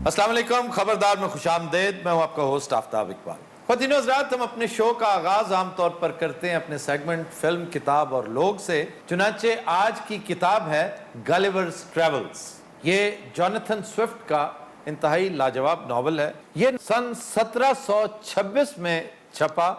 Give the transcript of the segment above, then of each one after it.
अस्सलाम वालेकुम, खबरदार में खुशामदेद। मैं हूं आपका होस्ट आफ्ताब इकबाल। ख़वातीन हज़रात, हम अपने शो का आगाज़ आमतौर पर करते हैं अपने सेगमेंट फिल्म, किताब और लोग से। चुनांचे आज की किताब है गलिवर्स ट्रैवल्स। ये जॉनथन स्विफ्ट का इंतहाई लाजवाब नावल है। ये सन 1726 में छपा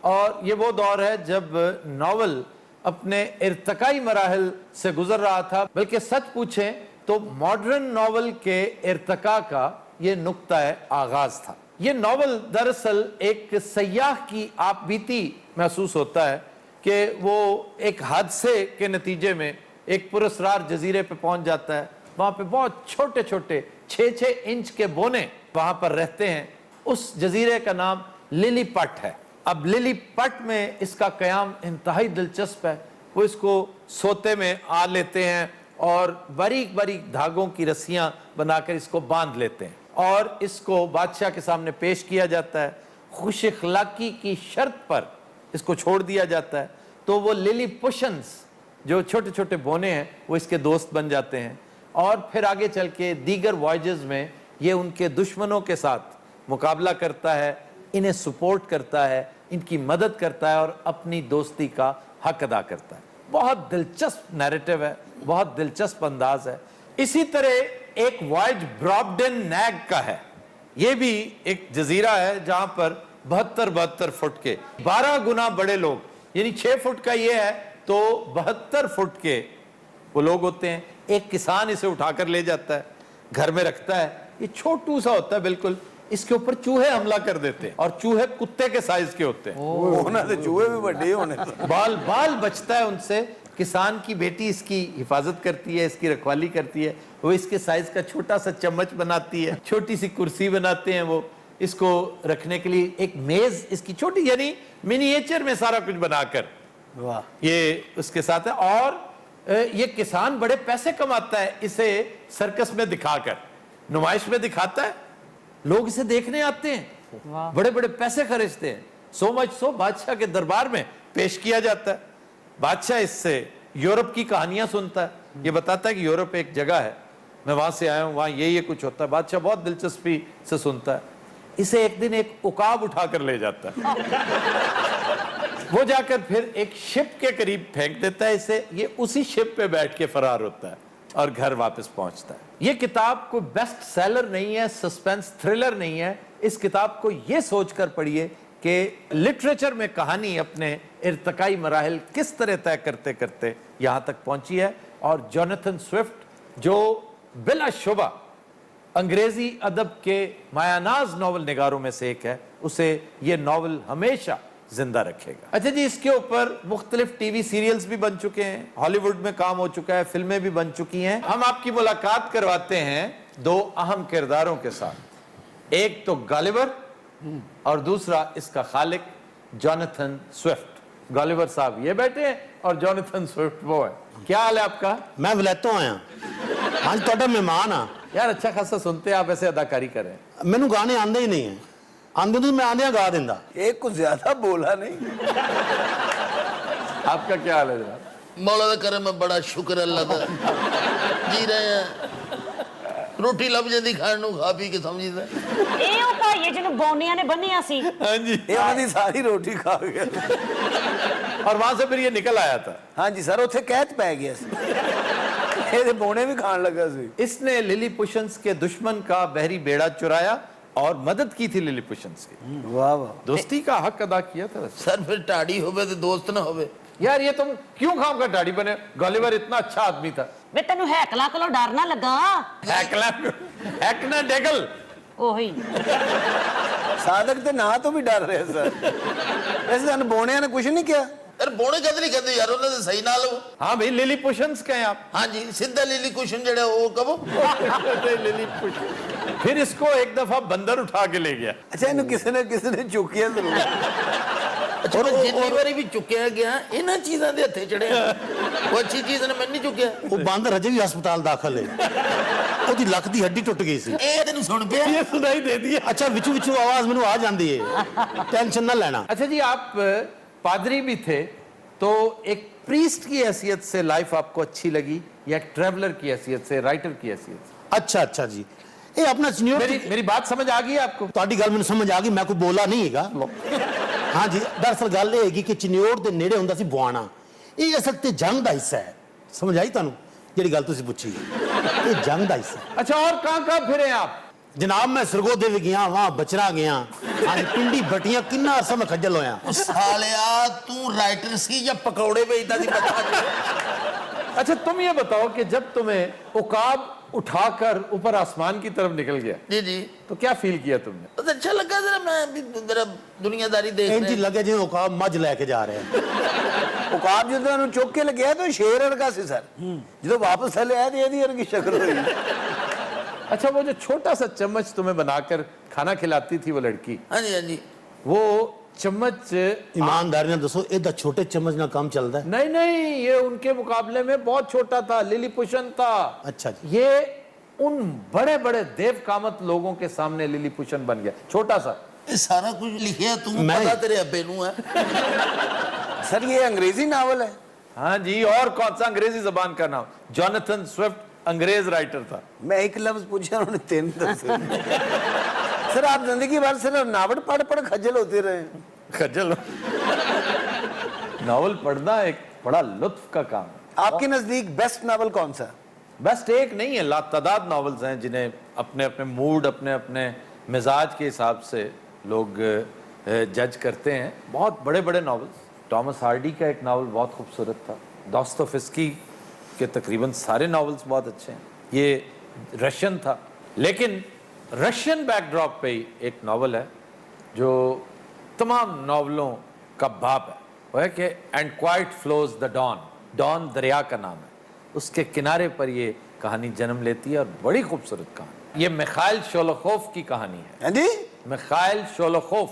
और ये वो दौर है जब नावल अपने इर्तकाई मराहल से गुजर रहा था। बल्कि सच पूछें तो मॉडर्न नावल के इर्तका का ये नुक्ता आगाज था। ये नावल दरअसल एक सयाह की आप बीती महसूस होता है कि वो एक हादसे के नतीजे में एक पुरस्रार जजीरे पे पहुंच जाता है। वहां पे बहुत छोटे छोटे 6-6 इंच के बोने वहां पर रहते हैं। उस जजीरे का नाम लिलीपट है। अब लिलीपट में इसका कयाम इंतहाई दिलचस्प है। वो इसको सोते में आ लेते हैं और बारीक बारीक धागों की रस्सियां बनाकर इसको बांध लेते हैं और इसको बादशाह के सामने पेश किया जाता है। खुश अखलाकी की शर्त पर इसको छोड़ दिया जाता है। तो वो लिलीपुशंस जो छोटे छोटे बोने हैं वो इसके दोस्त बन जाते हैं और फिर आगे चल के दीगर वॉयजेस में ये उनके दुश्मनों के साथ मुकाबला करता है, इन्हें सपोर्ट करता है, इनकी मदद करता है और अपनी दोस्ती का हक अदा करता है। बहुत दिलचस्प नैरेटिव है, बहुत दिलचस्प अंदाज है। इसी तरह एक वॉयज ब्रॉबडन नैग का है। ये भी एक जजीरा है जहां पर 72 फुट के 12 गुना बड़े लोग, यानी 6 फुट का ये है तो 72 फुट के वो लोग होते हैं। एक किसान इसे उठाकर ले जाता है, घर में रखता है। ये छोटू सा होता है बिल्कुल। इसके ऊपर चूहे हमला कर देते हैं और चूहे कुत्ते के साइज के होते हैं। चूहे भी बड़े होने बाल बाल बचता है उनसे। किसान की बेटी इसकी हिफाजत करती है, इसकी रखवाली करती है। वो इसके साइज का छोटा सा चम्मच बनाती है, छोटी सी कुर्सी बनाते हैं वो इसको रखने के लिए। एक मेज इसकी छोटी, यानी मिनिएचर में सारा कुछ बनाकर वाह ये उसके साथ है। और ये किसान बड़े पैसे कमाता है इसे सर्कस में दिखाकर, नुमाइश में दिखाता है। लोग इसे देखने आते हैं, बड़े बड़े पैसे खर्चते हैं। सो मच सो बादशाह के दरबार में पेश किया जाता है। बादशाह इससे यूरोप की कहानियां सुनता है। ये बताता है कि यूरोप एक जगह है, मैं वहां से आया हूं, वहां ये कुछ होता है। बादशाह बहुत दिलचस्पी से सुनता है। इसे एक दिन एक उकाब उठाकर ले जाता है। वो जाकर फिर एक शिप के करीब फेंक देता है इसे। ये उसी शिप पे बैठ के फरार होता है और घर वापस पहुंचता है। ये किताब कोई बेस्ट सेलर नहीं है, सस्पेंस थ्रिलर नहीं है। इस किताब को ये सोचकर पढ़िए कि लिटरेचर में कहानी अपने इर्तकाई मराहिल किस तरह तय करते करते यहां तक पहुंची है। और जॉनथन स्विफ्ट जो बिलाशुबा अंग्रेजी अदब के मायानाज नॉवल निगारों में से एक है, उसे ये नॉवल हमेशा जिंदा रखेगा। अच्छा जी, इसके ऊपर मुख्तलिफ टीवी सीरियल्स भी बन चुके हैं, हॉलीवुड में काम हो चुका है, फिल्में भी बन चुकी हैं। हम आपकी मुलाकात करवाते हैं 2 अहम किरदारों के साथ। एक तो गालिवर और दूसरा इसका खालिक जॉनथन स्विफ्ट। गालिवर साहब ये बैठे हैं और जॉनथन स्विफ्ट वो है। क्या हाल है आपका? मैं वलैतों आया हाँ ਤੁਹਾਡਾ मेहमान हाँ यार। अच्छा खासा सुनते हैं आप, ऐसे अदाकारी कर रहे हैं। मैनू गाने आंदे ही नहीं है, आंदे तो मैं आंदे गा दिंदा। एक कुछ ज्यादा बोला नहीं। आपका क्या हाल है जनाब? मौला दा करम है, बड़ा शुक्र अल्लाह दा। जी रहे हैं, रोटी लभ जाती खाण नूं, खा पी के समझीदा। ਇਹ ਉਹ ਭਾਈਏ ਜਿਹਨੂੰ ਬੌਨੀਆਂ ਨੇ ਬੰਨਿਆ ਸੀ। हाँ जी। ये वाली सारी रोटी खा गया। और वहां से फिर ये निकल आया था। हाँ जी सर, उत्थे कैद पै गया सी। ਇਹਦੇ ਬੋਣੇ भी खान लगा सी। इसने लिलीपुशंस के दुश्मन का बहरी बेड़ा चुराया और मदद की थी लिलीपुशंस की। वाह वाह। दोस्ती का हक अदा किया था। सर फिर टाड़ी होवे ते दोस्त ना होवे। यार ये तुम क्यों खाम का दाढ़ी बने? गॉलिवर इतना अच्छा आदमी था। ਵੇ ਤੈਨੂੰ ਹੈਕਲਾ ਕੋਲੋਂ ਡਰ ਨਾ ਲੱਗਾ? हैकना डेगल। ਉਹੀ सादक ते ना तो भी डर रहे सर। वैसे सन बोने ने कुछ नहीं किया। यार बोने कद नहीं कहते यार, उन्होंने सही ना लो। हाँ भाई, लिलीपुशंस कहें आप। हाँ जी, सीधा लीली कुशन जड़े वो कबो। लिलीपुशंस। फिर इसको एक दफा बंदर उठा के ले गया। अच्छा इन्हें किसी ने चुकिया जरूर। अच्छा मैं जितनी बारी भी चुकिया गया इन्हां चीज़ां दे हत्थे चढ़े। वो अच्छी चीज़ ने मैं नहीं चुकिया। वो बांदर अजे भी हस्पताल दाखिल है, ਉਹਦੀ ਲੱਕ ਦੀ ਹੱਡੀ ਟੁੱਟ ਗਈ ਸੀ। ਇਹ ਤੈਨੂੰ ਸੁਣ ਪਿਆ? ये सुनाई दे दिया। ਅੱਛਾ ਵਿੱਚੋਂ ਵਿੱਚੋਂ ਆਵਾਜ਼ ਮੈਨੂੰ ਆ ਜਾਂਦੀ ਹੈ, ਟੈਨਸ਼ਨ ਨਾ ਲੈਣਾ। अच्छा जी, आप पादरी भी थे तो एक प्रीस्ट की हैसियत से लाइफ आपको अच्छी लगी या एक ट्रैवलर की हैसियत से, राइटर की हैसियत से? अच्छा जी, ਇਹ ਆਪਣਾ ਸੀਨੀਅਰ मेरी बात समझ आ गई है आपको? ਤੁਹਾਡੀ ਗੱਲ ਮੈਨੂੰ ਸਮਝ ਆ ਗਈ, ਮੈਂ ਕੋਈ ਬੋਲਾ ਨਹੀਂ ਹੈਗਾ। ਹਾਂਜੀ, ਦਰਅਸਲ ਗੱਲ ਇਹ ਹੈਗੀ ਕਿ ਚਿਨਿਓੜ ਦੇ ਨੇੜੇ ਹੁੰਦਾ ਸੀ ਬੁਆਣਾ। ਇਹ ਅਸਲ ਤੇ ਜੰਗ ਦਾ ਹਿੱਸਾ ਹੈ। ਸਮਝ ਆਈ ਤੁਹਾਨੂੰ ਜਿਹੜੀ ਗੱਲ ਤੁਸੀਂ ਪੁੱਛੀ? ਇਹ ਜੰਗ ਦਾ ਹਿੱਸਾ ਹੈ। अच्छा, और कहाँ फिरे आप? ਜਨਾਬ ਮੈਂ ਸਰਗੋਦੇ ਵੀ ਗਿਆ, ਵਾਂ ਬਚਰਾ ਗਿਆ, ਹਾਂਜੀ ਪਿੰਡੀ ਬਟੀਆਂ, ਕਿੰਨਾ ਅਰਸਾ ਮੈਂ ਖੱਜਲ ਹੋਇਆ। ਉਹ ਸਾਲਿਆ ਤੂੰ ਰਾਈਟਰ ਸੀ ਜਾਂ ਪਕੌੜੇ ਵੇਚਦਾ ਸੀ ਬੱਚਾ? अच्छा, तुम ये बताओ कि जब तुम्हें उकाब उठाकर ऊपर आसमान की तरफ निकल गया ਜੀ ਜੀ, तो क्या फील किया तुमने? ਉਹ ਤਾਂ ਅੱਛਾ ਲੱਗਾ ਜਰਾ, ਮੈਂ ਵੀ ਜਰਾ ਦੁਨੀਆਦਾਰੀ ਦੇਖ ਇੰਜ ਹੀ ਰਿਹਾ। ਲੱਗਿਆ ਜਿਵੇਂ ਉਕਾਬ ਮੱਝ ਲੈ ਕੇ ਜਾ ਰਿਹਾ। ਉਕਾਬ ਜਦੋਂ ਉਹਨੂੰ ਚੁੱਕ ਕੇ ਲੱਗਿਆ ਤਾਂ ਸ਼ੇਰ ਵਰਗਾ ਸੀ ਸਰ, ਜਦੋਂ ਵਾਪਸ ਥੱਲੇ ਆਇਆ ਤੇ ਇਹਦੀ ਵਰਗੀ ਸ਼ਕਲ ਹੋਈ। अच्छा, वो जो छोटा सा चम्मच तुम्हें बनाकर खाना खिलाती थी वो लड़की, ਹਾਂਜੀ ਹਾਂਜੀ, वो चम्मच ईमानदारी ਨਾਲ ਦੱਸੋ, ਇਹਦਾ ਛੋਟੇ ਚਮਚ ਨਾਲ ਕੰਮ ਚੱਲਦਾ ਹੈ? नहीं, ये उनके मुकाबले में बहुत छोटा था, लिलीपुशन था। अच्छा जी। ये उन बड़े बड़े देव कामत लोगों के सामने लिलीपुशन बन गया, छोटा सा। ਇਹ ਸਾਰਾ ਕੁਝ ਲਿਖਿਆ ਤੂੰ, ਮੈਂ- ਪਤਾ ਤੇਰੇ ਅੱਬੇ ਨੂੰ ਹੈ? सर ये अंग्रेजी नावल है? हाँ जी, और कौन सा अंग्रेजी जबान का नाम? जॉनथन स्विफ्ट अंग्रेज राइटर था। मैं एक लफ्ज पूछा उन्होंने 3 दसे। सर आप जिंदगी भर सिर्फ नावल पढ़ पढ़ खज्जल होते रहे। खजल नावल पढ़ना एक बड़ा लुत्फ का काम है। आपके नजदीक बेस्ट नावल कौन सा? बेस्ट एक नहीं है, लातादाद नॉवेल्स हैं जिन्हें अपने अपने मूड, अपने अपने मिजाज के हिसाब से लोग जज करते हैं। बहुत बड़े बड़े नॉवेल्स, टॉमस हार्डी का एक नावल बहुत खूबसूरत था, दोस्तोयेव्स्की के तकरीबन सारे नॉवेल्स बहुत अच्छे हैं। ये रशियन था, लेकिन रशियन बैकड्रॉप पे ही एक नावल है जो तमाम नावलों का बाप है, वो है कि and quiet flows the Don. Don दरिया का नाम है, उसके किनारे पर ये कहानी जन्म लेती है और बड़ी खूबसूरत कहानी। ये मिखाइल शोलोखोव की कहानी है। हाँ जी, मिखाइल शोलोखोव।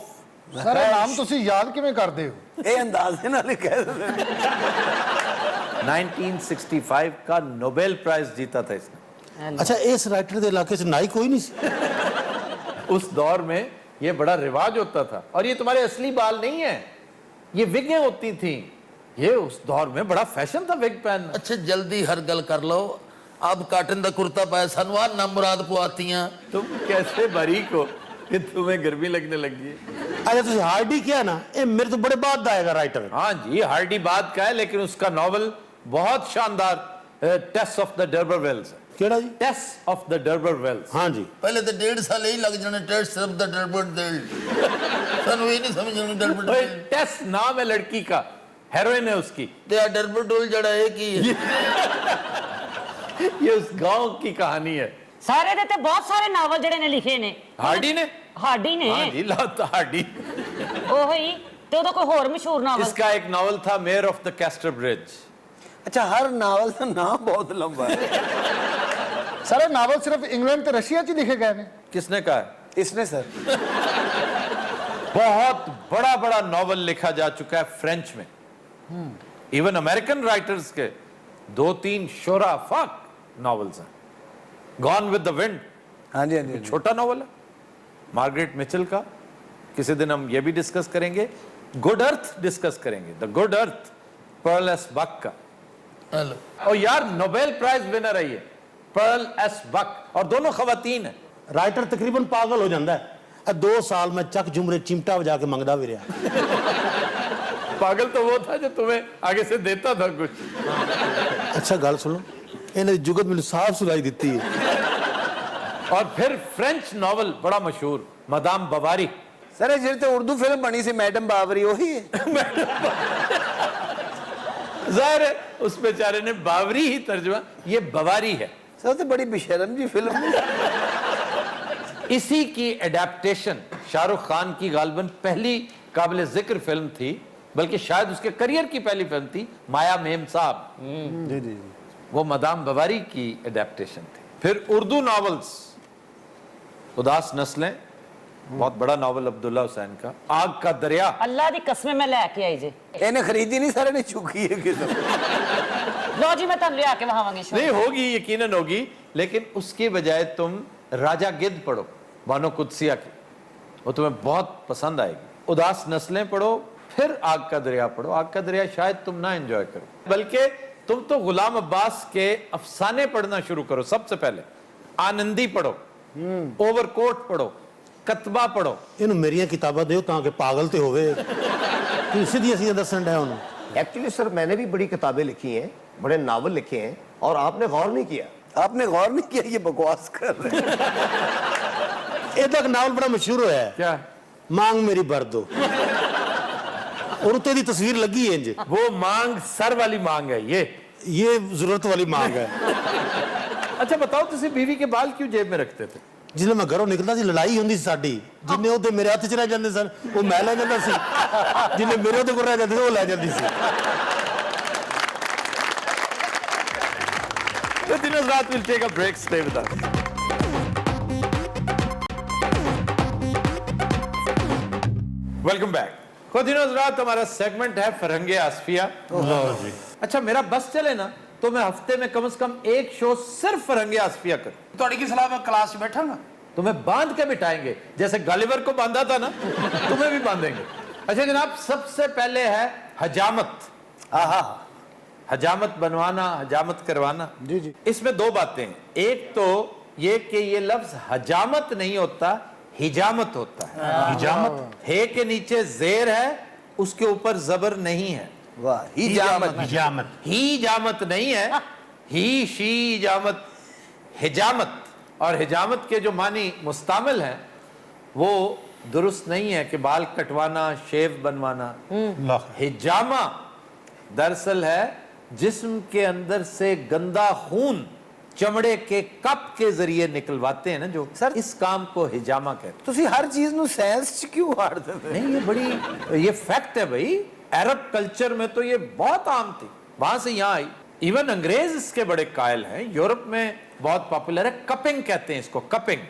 ਸਰ ਇਹ ਨਾਮ ਤੁਸੀਂ ਯਾਦ ਕਿਵੇਂ ਕਰਦੇ ਹੋ? ये अंदाजे नाल ही कह रहे हैं। 1965 का नोबेल प्राइज जीता था इसने। ਅੱਛਾ, ਇਸ ਰਾਈਟਰ ਦੇ ਇਲਾਕੇ 'ਚ ਨਾਈ ਕੋਈ ਨਹੀਂ ਸੀ? उस दौर में ये बड़ा रिवाज होता था, और ये तुम्हारे असली बाल नहीं है, ये विगें होती थी। ये उस दौर में बड़ा फैशन था विग पहनना। ਅੱਛਾ ਜਲਦੀ ਹਰ ਗੱਲ ਕਰ ਲਓ। ਆਪ ਕਾਟਨ ਦਾ ਕੁਰਤਾ ਪਾਇਆ, ਸਾਨੂੰ ਆਹ ਨਾ ਮੁਰਾਦ ਪਵਾਤੀਆਂ। तुम कैसे बारीक हो कि तुम्हें गर्मी लगने लगी है। ਅੱਛਾ ਤੁਸੀਂ ਹਾਰਡੀ ਕਿਹਾ ਨਾ, ਇਹ ਮੇਰੇ ਤੋਂ ਬੜੇ ਬਾਅਦ ਦਾ ਆਏਗਾ ਰਾਈਟਰ। हाँ जी, हार्डी बात का है, लेकिन उसका नॉवल बहुत शानदार, टेस्ट ऑफ द डर्बरवेल्स। ਕਿਹੜਾ ਜੀ? Tess of the d'Urbervilles. ਹਾਂ ਜੀ। ਪਹਿਲੇ ਤਾਂ 1.5 ਸਾਲ ਹੀ ਲੱਗ ਜਾਣੇ ਟੈਸਟ ਸਿਰਫ ਦਾ ਡਰਬਟ ਦੇ। ਸਾਨੂੰ ਇਹ ਨਹੀਂ ਸਮਝ ਆਉਣੀ ਡਰਬਟ ओए, टेस्ट नाम है लड़की का, हेरोइन है उसकी। ਤੇ ਆ ਡਰਬਟੋਲ ਜਿਹੜਾ ਇਹ ਕੀ ਹੈ? ये उस गांव की कहानी है। ਸਾਰੇ ਦੇ ਤੇ ਬਹੁਤ ਸਾਰੇ ਨਾਵਲ ਜਿਹੜੇ ਨੇ ਲਿਖੇ ਨੇ हार्डी ने? ਹਾਰਡੀ ਨੇ। हाँ जी, लाता हार्डी। ਉਹੀ ਤੇ ਉਹਦਾ ਕੋਈ ਹੋਰ ਮਸ਼ਹੂਰ ਨਾਵਲ? इसका एक नावल था mayor of the castor bridge. अच्छा, हर नावल का नाम बहुत लंबा है। ਸਰ ਇਹ ਨਾਵਲ ਸਿਰਫ ਇੰਗਲੈਂਡ ਤੇ ਰਸ਼ੀਆ 'ਚ ਹੀ ਲਿਖੇ ਗਏ ਨੇ? किसने कहा है? इसने सर बहुत बड़ा बड़ा नॉवल लिखा जा चुका है फ्रेंच में। इवन अमेरिकन राइटर्स के 2-3 शोराफाक नॉवेल्स हैं। गॉन विद द विंड हाँ जी, हाँ जी। छोटा नॉवल है, मार्गरेट मिचेल का। किसी दिन हम ये भी डिस्कस करेंगे। गुड अर्थ डिस्कस करेंगे, the Good Earth, Pearl S Buck का। ਹਲੋ और यार नोबेल प्राइज विनर है ये, पर्ल एस बक, और दोनों खवातीन है। ਰਾਈਟਰ ਤਕਰੀਬਨ ਪਾਗਲ ਹੋ ਜਾਂਦਾ ਹੈ। ਇਹ 2 ਸਾਲ ਮੈਂ ਚੱਕ ਜੁਮਰੇ ਚਿਮਟਾ ਵਜਾ ਕੇ ਮੰਗਦਾ ਵੀ ਰਿਹਾ। पागल तो वो था जो तुम्हें आगे से देता था कुछ। ਅੱਛਾ ਗੱਲ ਸੁਣੋ, ਇਹਨਾਂ ਦੀ ਜੁਗਤ ਮੈਨੂੰ ਸਾਫ਼ ਸੁਣਾਈ ਦਿੱਤੀ ਹੈ। और फिर फ्रेंच नॉवल बड़ा मशहूर, मदाम बवारी। सर ये जिहड़ी तो उर्दू फिल्म बनी सी मैडम बावरी वही है? जाहिर है उस बेचारे ने बावरी ही तर्जुमा, ये बवारी है। सर तो बड़ी बेशर्म जी फिल्म है। इसी की एडेप्टेशन शाहरुख खान की गालिबन पहली काबिल जिक्र फिल्म थी, बल्कि शायद उसके करियर की पहली फिल्म थी, माया मेम साहब। जी जी। वो मदाम बवारी की एडेप्टेशन थी। फिर उर्दू नॉवेल्स, उदास नस्लें, बहुत बड़ा नॉवल अब्दुल्ला हुसैन का, आग का दरिया। ਅੱਲਾ ਦੀ ਕਸਮ ਮੈਂ ਲੈ ਕੇ ਆਈ ਜੇ। इन्हें खरीदी नहीं, सारे ने चुकी है किधर। ਲੋ ਜੀ ਮੈਂ ਤੁਹਾਨੂੰ ਲਿਆ ਕੇ ਵਹਾਵਾਂਗੀ ਸ਼ੋ। नहीं होगी, यकीनन होगी, लेकिन उसके बजाय तुम राजा गिद्ध पढ़ो, बानो कुदसिया की, वो तुम्हें बहुत पसंद आएगी। उदास नस्लें पढ़ो, फिर आग का दरिया पढ़ो। आग का दरिया शायद तुम ना एंजॉय करो, बल्कि तुम तो गुलाम अब्बास के अफसाने पढ़ना शुरू करो। सबसे पहले आनंदी पढ़ो, ओवरकोट पढ़ो, कतबा पढ़ो। ਇਹਨੂੰ ਮੇਰੀਆਂ ਕਿਤਾਬਾਂ ਦਿਓ ਤਾਂ ਕਿ ਪਾਗਲ ਤੇ ਹੋਵੇ। ਤੁਸੀਂ ਸਿੱਧੀਆਂ ਸਿੱਧੀਆਂ ਦੱਸਣ ਡਿਆ ਉਹਨੂੰ। एक्चुअली सर मैंने भी बड़ी किताबें लिखी हैं, बड़े नावल लिखे हैं, और आपने गौर नहीं किया। आपने गौर नहीं किया, ये बकवास कर रहे हैं। ਇਹਦਾ ਇੱਕ ਨਾਵਲ ਬੜਾ ਮਸ਼ਹੂਰ ਹੋਇਆ ਹੈ, क्या? मांग मेरी भर दो। और उत्ते दी तस्वीर लगी है इंज, वो मांग सर वाली मांग है ये। जरूरत वाली मांग है। अच्छा बताओ, तुसी बीवी के बाल क्यों जेब में रखते थे? जिसले मैं घरों निकलता सी लड़ाई होंदी सी साडी, जिन्ने ओदे मेरे हत्थ च रह जांदे सन वो मैं ले जांदा सी, जिन्ने मेरे ओदे कोल रह जांदे वो ले जांदी सी। तो दिनों रात will take a break, stay with us. Welcome back. खुदिनोज रात हमारा सेगमेंट है फरंगे आसफिया। अच्छा मेरा बस चले ना तो मैं हफ्ते में कम से कम एक शो सिर्फ फरंगे आसफिया करूं। ਤੁਹਾਡੀ ਕੀ ਸਲਾਹ, ਮੈਂ ਕਲਾਸ 'ਚ ਬੈਠਾਂਗਾ। तुम्हें बांध के बिठाएंगे, जैसे गालिवर को बांधा था ना, तुम्हें भी बांधेंगे। अच्छा जनाब, सबसे पहले है हजामत। हजामत बनवाना, हजामत करवाना। जी जी। इसमें दो बातें हैं। एक तो ये कि ये लफ्ज हजामत नहीं होता, हिजामत होता है। हिजामत, हे के नीचे जेर है, उसके ऊपर जबर नहीं है। वाह, हिजामत। हिजामत, ही जामत नहीं है, ही शी जामत, हिजामत। और हिजामत के जो मानी मुस्तामिल हैं वो दुरुस्त नहीं है कि बाल कटवाना, शेव बनवाना। हिजामा दरअसल है जिस्म के अंदर से गंदा खून चमड़े के कप के जरिए निकलवाते हैं ना जो, सर, इस काम को हिजामा कहते हैं। ਤੁਸੀਂ हर चीज ਨੂੰ साइंस ਚ क्यों वाड़ देते? नहीं ये बड़ी ये फैक्ट है भाई। अरब कल्चर में तो ये बहुत आम थी, वहां से यहाँ आई। इवन अंग्रेज इसके बड़े कायल हैं। यूरोप में बहुत पॉपुलर है, कपिंग कहते हैं इसको। कपिंग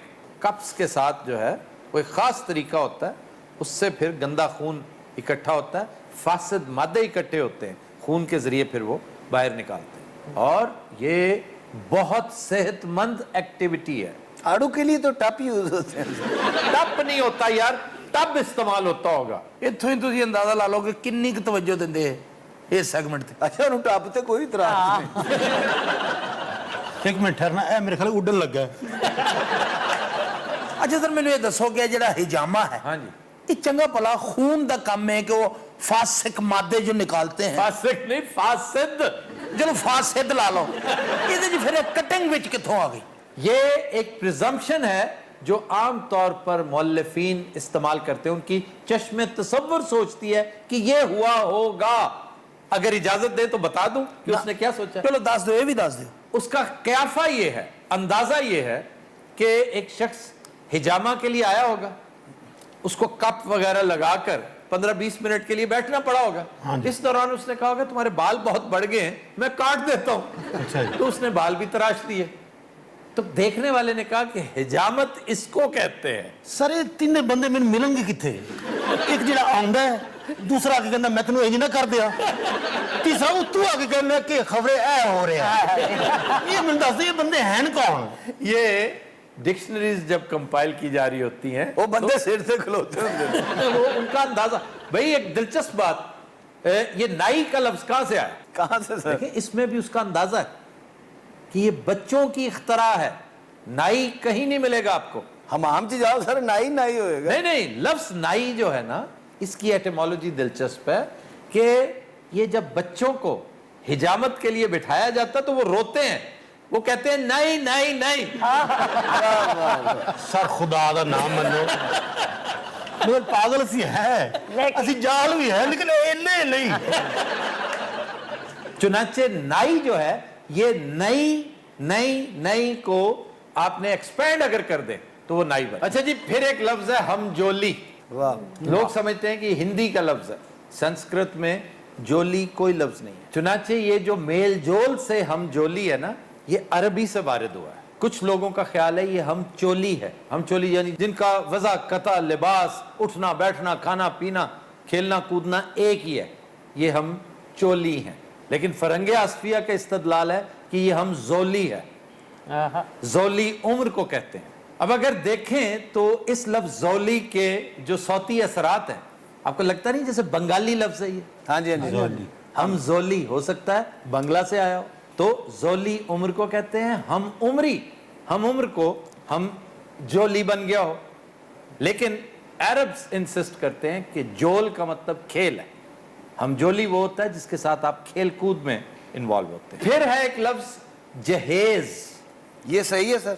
कप्स के साथ जो है कोई खास तरीका होता है, उससे फिर गंदा खून इकट्ठा होता है, फासिद मादे इकट्ठे होते हैं, खून के जरिए फिर वो बाहर निकालते हैं। और ये बहुत सेहतमंद एक्टिविटी है। आड़ू के लिए तो टप यूज होते हैं। टप नहीं होता यार, टब इस्तेमाल होता होगा। ਇੱਥੋਂ ਹੀ ਤੁਸੀਂ ਅੰਦਾਜ਼ਾ ਲਾ ਲਓ ਕਿ ਕਿੰਨੀ ਕੁ ਤਵੱਜੋ ਦਿੰਦੇ ਇਸ ਸੈਗਮੈਂਟ ਤੇ। अच्छा उन्होंने टप ਤੇ ਕੋਈ ਇਤਰਾਜ਼ ਨਹੀਂ। एक मिनट ठहरना, ए मेरे ख्याल उड़न लगा है। ਅੱਛਾ ਸਰ, ਮੈਨੂੰ ਇਹ ਦੱਸੋ ਕਿ ਇਹ ਜਿਹੜਾ हिजामा है, हाँ जी। ਇਹ ਚੰਗਾ ਭਲਾ खून ਦਾ ਕੰਮ ਹੈ कि वो फासिक मादे जो निकालते हैं। फासिक नहीं, फासिद। चलो फासिद ला लो, ਇਹਦੇ 'ਚ ਫਿਰ कटिंग ਵਿੱਚ ਕਿੱਥੋਂ आ गई? ये एक प्रिजम्पशन है जो आम तौर पर मुअल्लिफीन इस्तेमाल करते हैं। उनकी चश्मे तसव्वुर सोचती है कि ये हुआ होगा। अगर इजाजत दे तो बता दूं कि उसने क्या सोचा। चलो दस दो, ये भी दस दो। उसका क्याफा ये है, अंदाजा ये है कि एक शख्स हिजामा के लिए आया होगा, उसको कप वगैरह लगाकर 15-20 मिनट के लिए बैठना पड़ा होगा। इस दौरान उसने कहा होगा तुम्हारे बाल बहुत बढ़ गए हैं, मैं काट देता हूं। तो उसने बाल भी तराश दिए। तो देखने वाले ने कहा कि हिजामत इसको कहते हैं। सर ये तीन बंदे मैंने मिलेंगे किथे? एक जेड़ा आंदा है, दूसरा आके कहना मैं तेनू इंज ना कर दिया, तीसरा तू आके कहना कि खबरें ऐ हो रहा है। ये मैंने दस दे, ये बंदे हैं कौन? ये डिक्शनरीज जब कंपाइल की जा रही होती हैं वो बंदे सिर से खलोते होंगे। तो वो उनका अंदाजा। भाई एक दिलचस्प बात, ये नाई का लफ्ज कहां से आया? कहां से सर? देखिए इसमें भी उसका अंदाजा है कि ये बच्चों की इख्तरा है। नाई कहीं नहीं मिलेगा आपको। हमाम च जाओ सर, नाई नाई होएगा। नहीं नहीं, लफ्ज नाई जो है ना, इसकी एटिमोलॉजी दिलचस्प है कि ये जब बच्चों को हिजामत के लिए बिठाया जाता तो वो रोते हैं, वो कहते हैं नहीं नहीं नहीं। सर खुदा दा नाम मनो, मगर पागल सी है, असी जाल भी है लेकिन इन्ने नहीं। चुनाचे नाई जो है, ये नई नई नई को आपने एक्सपेंड अगर कर दे तो वो नाई बने। अच्छा जी, फिर एक लफ्ज है हम जोली। वाह, लोग समझते हैं कि हिंदी का लफ्ज है, संस्कृत में जोली कोई लफ्ज नहीं है। चुनाचे ये जो मेल जोल से हम जोली है ना, ये अरबी से वारिद हुआ है। कुछ लोगों का ख्याल है ये हम चोली है। हम चोली यानी जिनका वज़ा कता, लिबास, उठना बैठना, खाना पीना, खेलना कूदना एक ही है, ये हम चोली हैं। लेकिन फरंगे आसफिया का इस्तदलाल है कि ये हम जोली है। जोली उम्र को कहते हैं। अब अगर देखें तो इस लफ्ज जोली के जो सौती असरात हैं, आपको लगता नहीं जैसे बंगाली लफ्ज है ये? हाँ जी हाँ जी। हम जोली हो सकता है बंगला से आया हो। तो जोली उम्र को कहते हैं। हम उम्री, हम उम्र को हम जोली बन गया हो, लेकिन अरब्स इंसिस्ट करते हैं कि जोल का मतलब खेल है। हम जोली वो होता है जिसके साथ आप खेल कूद में इन्वॉल्व होते हैं। फिर है एक लफ्ज जहेज। ये सही है सर।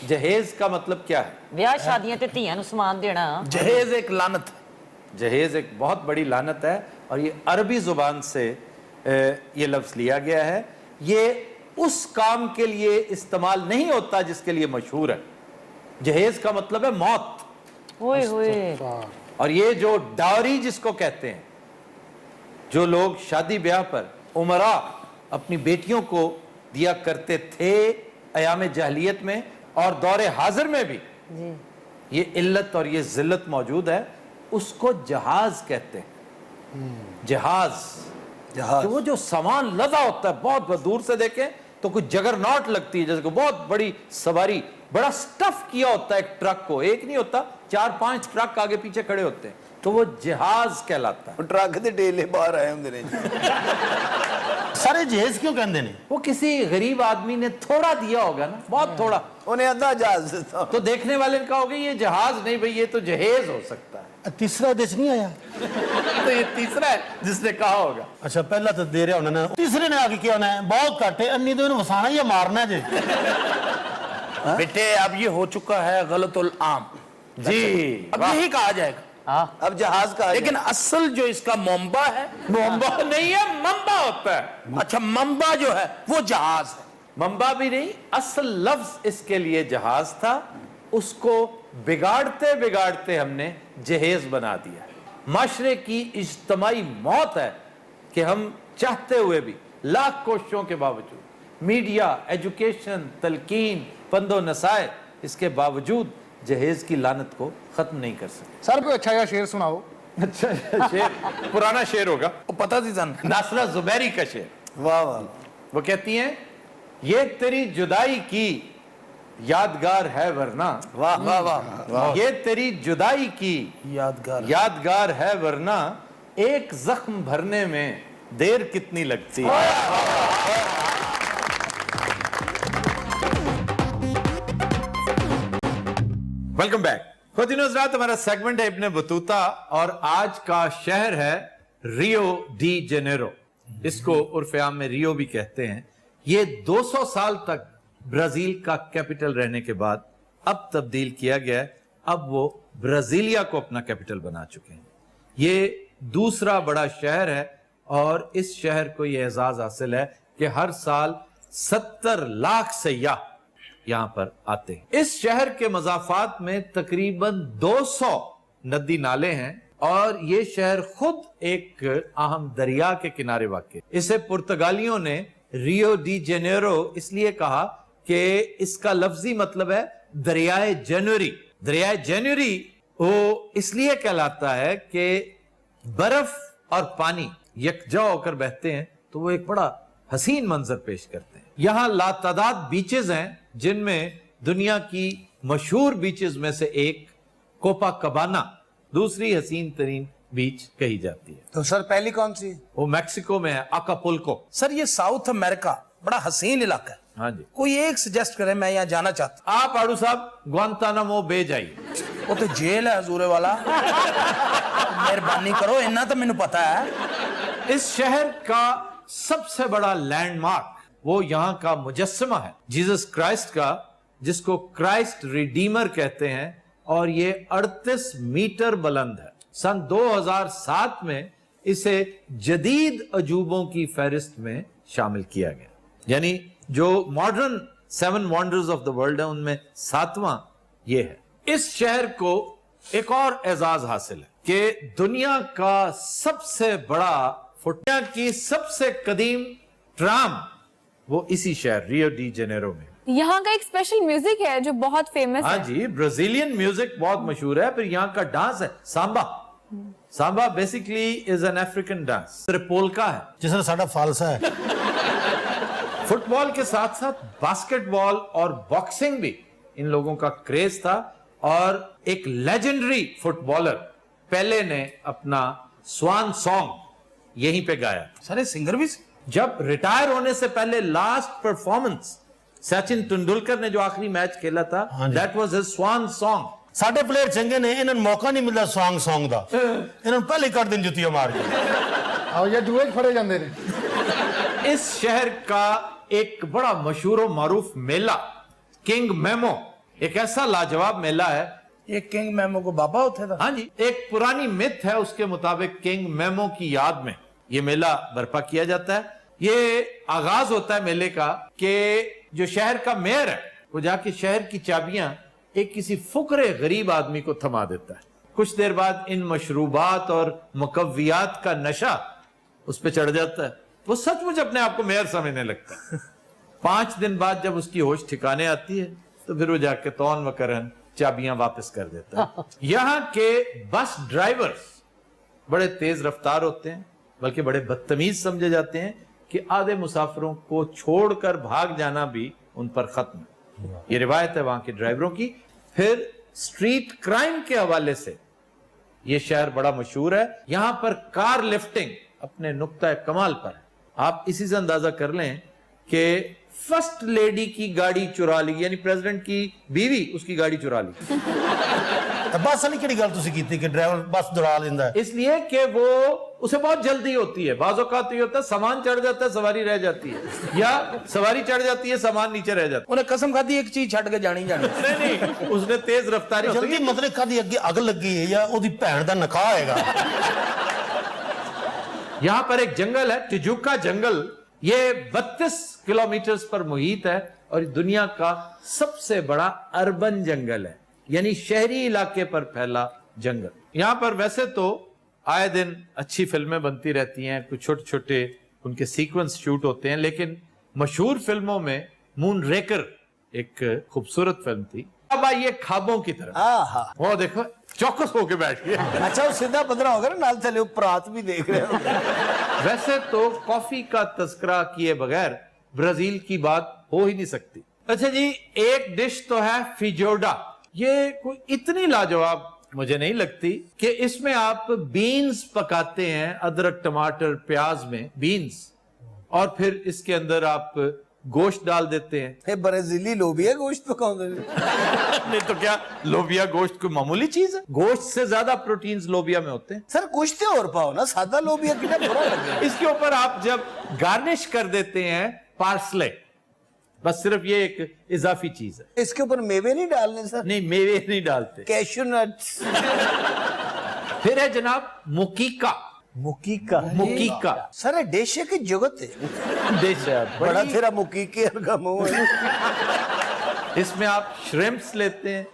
जहेज का मतलब क्या है? ਵਿਆਹ ਸ਼ਾਦੀਆਂ ਤੇ ਧੀਆਂ ਨੂੰ ਸਮਾਨ ਦੇਣਾ। जहेज एक लानत है। जहेज एक बहुत बड़ी लानत है और ये अरबी जुबान से ये लफ्ज लिया गया है। ये उस काम के लिए इस्तेमाल नहीं होता जिसके लिए मशहूर है। जहेज का मतलब है मौत। ਓਏ ਹੋਏ। और ये जो डावरी जिसको कहते हैं, जो लोग शादी ब्याह पर उमरा अपनी बेटियों को दिया करते थे अयाम जहलियत में और दौरे हाजिर में भी ये इल्लत और ये जिल्लत मौजूद है, उसको जहाज कहते हैं। जहाज जहाज। तो वो जो सामान लदा होता है, बहुत दूर से देखें तो कुछ जगरनॉट लगती है, जैसे कि बहुत बड़ी सवारी, बड़ा स्टफ किया होता है एक ट्रक को, एक नहीं होता 4-5 ट्रक आगे पीछे खड़े होते हैं, तो वो जहाज कहलाता है। ट्रक ਦੇ ਢੇਲੇ ਬਾਹਰ ਆਏ ਹੁੰਦੇ ਨੇ। ਸਾਰੇ ਜਹੇਜ਼ ਕਿਉਂ ਕਹਿੰਦੇ ਨੇ? वो किसी गरीब आदमी ने थोड़ा दिया होगा ना, बहुत थोड़ा, ਉਹਨੇ ਅੱਧਾ ਜਹਾਜ਼ ਦਿੱਤਾ। तो देखने वाले ने कहा होगा ये जहाज नहीं भाई, ये तो जहेज हो सकता है। ਤੀਸਰਾ ਦੇਸ਼ ਨਹੀਂ ਆਇਆ? तो ये तीसरा है जिसने कहा होगा। ਅੱਛਾ ਪਹਿਲਾਂ ਤਾਂ ਦੇ ਰਿਹਾ ਉਹਨਾਂ ਨੇ, ਤੀਸਰੇ ਨੇ ਆ ਕੇ ਕਿਹਾ ਉਹਨੇ ਬਹੁਤ ਘੱਟ ਹੈ, ਅੰਨੀ ਤੋਂ ਇਹਨੂੰ ਵਸਾਣਾ ਜਾਂ ਮਾਰਨਾ ਜੇ। बेटे अब ये हो चुका है गलतुल आम जी, अब यही कहा जाएगा। अब जहाज का लेकिन असल जो इसका मोम्बा है, मंबा नहीं है, मंबा होता है। अच्छा मंबा जो है वो जहाज है। मंबा भी नहीं, असल लफ्ज इसके लिए जहाज था, उसको बिगाड़ते बिगाड़ते हमने जहेज बना दिया। माशरे की इज्तमाई मौत है कि हम चाहते हुए भी लाख कोशिशों के बावजूद, मीडिया, एजुकेशन, तलकीन, पंदो नसाए, इसके बावजूद जहेज की लानत को खत्म नहीं कर सकते। सर कोई अच्छा या शेर सुनाओ। अच्छा शेर, पुराना शेर होगा, वो पता थी सन। नासरा जुबैरी का शेर। वाह वाह। वो कहती हैं, ये तेरी जुदाई की यादगार है वरना, वाह वाह वाह। ये तेरी जुदाई की यादगार यादगार है वरना, एक जख्म भरने में देर कितनी लगती है। Welcome back. खुदिन हज़रात, हमारा सेगमेंट है इब्ने बतूता और आज का शहर है रियो डी जेनेरो। इसको उर्फ आम में रियो भी कहते हैं। ये 200 साल तक ब्राजील का कैपिटल रहने के बाद अब तब्दील किया गया है। अब वो ब्राजीलिया को अपना कैपिटल बना चुके हैं। ये दूसरा बड़ा शहर है और इस शहर को ये एजाज हासिल है कि हर साल 70 लाख सयाह यहां पर आते हैं। इस शहर के मज़ाफात में तकरीबन 200 नदी नाले हैं और ये शहर खुद एक अहम दरिया के किनारे वाक़। इसे पुर्तगालियों ने रियो डी जेनेरो इसलिए कहा कि इसका लफ्जी मतलब है दरियाए जनवरी। दरियाए जनवरी वो इसलिए कहलाता है कि बर्फ और पानी यकजा होकर बहते हैं तो वो एक बड़ा हसीन मंजर पेश करते हैं। यहां लातादाद बीचेस हैं जिनमें दुनिया की मशहूर बीचेस में से एक कोपा कबाना दूसरी हसीन तरीन बीच कही जाती है। तो सर पहली कौन सी? वो मैक्सिको में है, अकापुल्को। सर ये साउथ अमेरिका बड़ा हसीन इलाका है। हाँ जी, कोई एक सजेस्ट करे, मैं यहाँ जाना चाहता आप आड़ू साहब ग्वांतानामो बे जाइए। हूँ। वो तो जेल है हजूरे वाला। मेहरबानी करो, इतना तो मैंने पता है। इस शहर का सबसे बड़ा लैंडमार्क वो यहाँ का मुजस्समा है जीसस क्राइस्ट का, जिसको क्राइस्ट रिडीमर कहते हैं और ये 38 मीटर बुलंद है। सन 2007 में इसे जदीद अजूबों की फहरिस्त में शामिल किया गया, यानी जो modern 7 wonders of the world है उनमें 7वां ये है। इस शहर को एक और एजाज हासिल है कि दुनिया का सबसे बड़ा दुनिया की सबसे कदीम ट्राम वो इसी शहर रियो डी जेनेरो में। यहाँ का एक स्पेशल म्यूजिक है जो बहुत फेमस हाँ है। जी, ब्राजीलियन म्यूजिक बहुत मशहूर है। फिर यहाँ का डांस है Samba. Samba basically is an African dance, polka है ਜਿਸ ਤਰ੍ਹਾਂ ਸਾਡਾ ਫਾਲਸਾ ਹੈ। फुटबॉल के साथ साथ बास्केटबॉल और बॉक्सिंग भी इन लोगों का क्रेज था और एक लेजेंडरी फुटबॉलर पेले ने अपना स्वान सॉन्ग यहीं पे गाया। सर ये सिंगर भी जब रिटायर होने से पहले लास्ट परफॉर्मेंस सचिन तेंदुलकर ने जो आखिरी मैच खेला था, that was his swan song. ਸਾਡੇ ਪਲੇਅਰ ਚੰਗੇ ਨੇ, ਇਹਨਾਂ ਨੂੰ ਮੌਕਾ ਨਹੀਂ ਮਿਲਦਾ ਸੌਂਗ ਦਾ, ਇਹਨਾਂ ਨੂੰ ਪਹਿਲੇ ਕੱਢ ਦੇਣ ਜੁੱਤੀਆਂ ਮਾਰ ਕੇ। ਆਓ ਇਹ ਜੂਏ 'ਚ ਫੜੇ ਜਾਂਦੇ ਨੇ। इस शहर का एक बड़ा मशहूर और मारूफ मेला किंग मेमो, एक ऐसा लाजवाब मेला है। ये किंग मेमो को बाबा होते था। हाँ जी, एक पुरानी मिथ है, उसके मुताबिक किंग मेमो की याद में ये मेला बर्पा किया जाता है। ये आगाज होता है मेले का कि जो शहर का मेयर है वो जाके शहर की चाबियां एक किसी फुकरे गरीब आदमी को थमा देता है। कुछ देर बाद इन मशरूबात और मुकव्वियात का नशा उस पर चढ़ जाता है, वो सचमुच अपने आप को मेयर समझने लगता है। 5 दिन बाद जब उसकी होश ठिकाने आती है तो फिर वो जाके तौन व करन चाबियां वापस कर देता है। यहाँ के बस ड्राइवर्स बड़े तेज रफ्तार होते हैं, बल्कि बड़े बदतमीज समझे जाते हैं कि आधे मुसाफिरों को छोड़कर भाग जाना भी उन पर खत्म है। ये रिवायत है वहां के ड्राइवरों की। फिर स्ट्रीट क्राइम के हवाले से ये शहर बड़ा मशहूर है। यहां पर कार लिफ्टिंग अपने नुक्ता कमाल पर है। आप इसी से अंदाजा कर लें कि फर्स्ट लेडी की गाड़ी चुरा ली, यानी प्रेसिडेंट की बीवी उसकी गाड़ी चुरा ली। ਬੱਸ ਵਾਲੀ ਕਿਹੜੀ ਗੱਲ ਤੁਸੀਂ ਕੀਤੀ ਕਿ ਡਰਾਈਵਰ ਬੱਸ ਦੌੜਾ ਲੈਂਦਾ ਹੈ? इसलिए कि वो उसे बहुत जल्दी होती है। बाज़ औक़ात ये होता है सामान चढ़ जाता है, सवारी रह जाती है, या सवारी चढ़ जाती है, सामान नीचे रह जाता उन्हें कसम खाती एक चीज छड़ के जानी जानी। है। नहीं, उसने तेज रफ्तारी होती ਜਲਦੀ है। ਮਤਲਬ ਕਦੀ ਅੱਗੇ ਅੱਗ ਲੱਗੀ ਹੈ ਜਾਂ ਉਹਦੀ ਭੈਣ ਦਾ ਨਕਾਹ ਹੈਗਾ। यहां पर एक जंगल है, टिजुका जंगल। ये 32 किलोमीटर पर मुहित है और दुनिया का सबसे बड़ा अर्बन जंगल है, यानी शहरी इलाके पर फैला जंगल। यहां पर वैसे तो आए दिन अच्छी फिल्में बनती रहती हैं, कुछ छोटे छोटे उनके सीक्वेंस शूट होते हैं, लेकिन मशहूर फिल्मों में मून रेकर एक खूबसूरत फिल्म थी। अब आइए ख्वाबों की तरफ। वो देखो चौकस होके बैठ गए। अच्छा वो सीधा पदरा होगा ना, नाल चले प्रात भी देख रहे हो। वैसे तो कॉफी का तस्करा किए बगैर ब्राजील की बात हो ही नहीं सकती। अच्छा जी, एक डिश तो है फिजोडा। ये कोई इतनी लाजवाब मुझे नहीं लगती कि इसमें आप बीन्स पकाते हैं, अदरक टमाटर प्याज में बीन्स, और फिर इसके अंदर आप गोश्त डाल देते हैं। ये ब्राजीली लोबिया गोश्त पकाਉਂਦੇ ਨੇ। नहीं तो क्या लोबिया गोश्त कोई मामूली चीज है? गोश्त से ज्यादा प्रोटीन्स लोबिया में होते हैं। सर कुछ तो और पाओ ना, सादा लोबिया कितना बुरा लगे। इसके ऊपर आप जब गार्निश कर देते हैं पार्सले, बस सिर्फ ये एक इजाफी चीज है। इसके ऊपर मेवे नहीं डालने सर? नहीं, मेवे नहीं डालते। Cashew nuts. फिर है जनाब मुकीका। मुकीका सर ये डिश है कि जुगत है? डिश है, बड़ा तेरा मुकीके का मुंह है। इसमें आप श्रिम्प्स लेते हैं,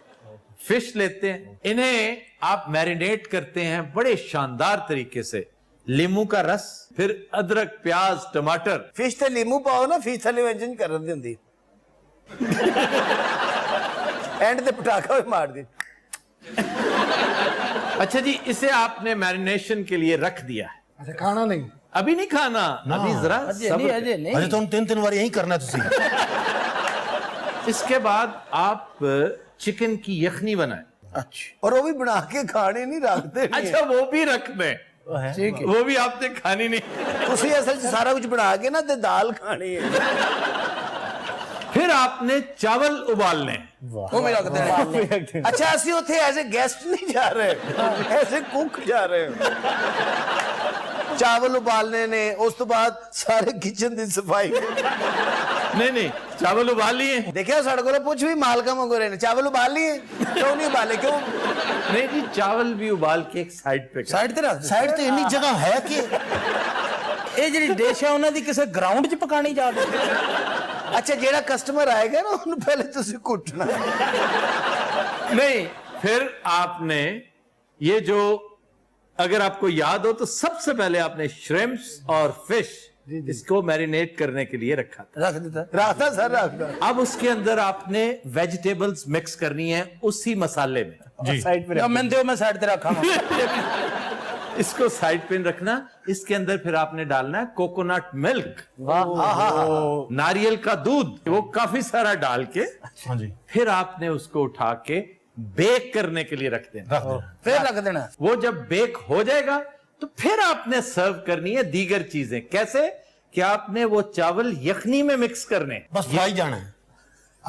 फिश लेते हैं, इन्हें आप मैरिनेट करते हैं बड़े शानदार तरीके से। लीमू का रस, फिर अदरक प्याज टमाटर। फिश ते लीमू पाओ ना, फिश थले व्यंजन कर दी हुंदी। एंड ते पटाखा भी मार दी। अच्छा जी, इसे आपने मैरिनेशन के लिए रख दिया है। अच्छा खाना नहीं? अभी नहीं खाना, अभी जरा सब्र अजय ਅਜੇ नहीं ਤੁਹਾਨੂੰ 3 ਵਾਰ यही करना है ਤੁਸੀਂ। इसके बाद आप चिकन की यखनी बनाएं। और वो भी बना के खाने नहीं रखते। अच्छा वो भी रख दें, ठीक है। वो भी आपने खानी नहीं। ਤੁਸੀਂ ਅਸਲ 'ਚ ਸਾਰਾ ਕੁਝ ਬਣਾ ਕੇ ਨਾ ਤੇ ਦਾਲ ਖਾਣੀ ਹੈ। फिर आपने चावल उबालने। वो भी रख देना। अच्छा ਅਸੀਂ ਉੱਥੇ ਐਜ਼ ਅ ਗੈਸਟ ਨਹੀਂ ਜਾ ਰਹੇ, ਐਜ਼ ਅ ਕੁੱਕ ਜਾ ਰਹੇ ਹਾਂ। ਚਾਵਲ ਉਬਾਲਨੇ ਨੇ, ਉਸ ਤੋਂ ਬਾਅਦ ਸਾਰੇ ਕਿਚਨ ਦੀ ਸਫਾਈ। नहीं नहीं, चावल उबाल लिए। देखिए ਸਾਡੇ ਕੋਲ ਪੁੱਛ ਵੀ ਮਾਲਕਾਂ ਮੰਗੋ ਰਹੇ ਨੇ, ਚਾਵਲ ਉਬਾਲ लिए? क्यों नहीं उबाले, क्यों? नहीं जी, चावल भी उबाल के एक साइड पे कर। साइड ते रख दे। ਸਾਈਡ ਤੇ ਇੰਨੀ ਜਗ੍ਹਾ ਹੈ ਕਿ ਇਹ ਜਿਹੜੀ ਡਿਸ਼ ਹੈ ਉਹਨਾਂ ਦੀ ਕਿਸੇ ਗਰਾਊਂਡ 'ਚ ਪਕਾਣੀ ਜਾ ਕੇ। अच्छा ਜਿਹੜਾ ਕਸਟਮਰ ਆਏਗਾ ਨਾ ਉਹਨੂੰ ਪਹਿਲੇ ਤੁਸੀਂ ਕੁੱਟਣਾ। नहीं, फिर आपने ये जो, अगर आपको याद हो तो सबसे पहले आपने श्रिम्प्स और फिश इसको मैरिनेट करने के लिए रखा था। रख देता। रास्ता सर रास्ता। अब उसके अंदर आपने वेजिटेबल्स मिक्स करनी है उसी मसाले में। साइड पे अब मैं दे मैं साइड ते रखा हूं। इसको साइड पे रखना। इसके अंदर फिर आपने डालना है कोकोनट मिल्क, नारियल का दूध, वो काफी सारा डाल के हाँ जी फिर आपने उसको उठा के बेक करने के लिए रख देना। फिर रख देना। वो जब बेक हो जाएगा तो फिर आपने सर्व करनी है दीगर चीजें। कैसे कि आपने वो चावल यखनी में मिक्स करने। बस फ्राई जाना है।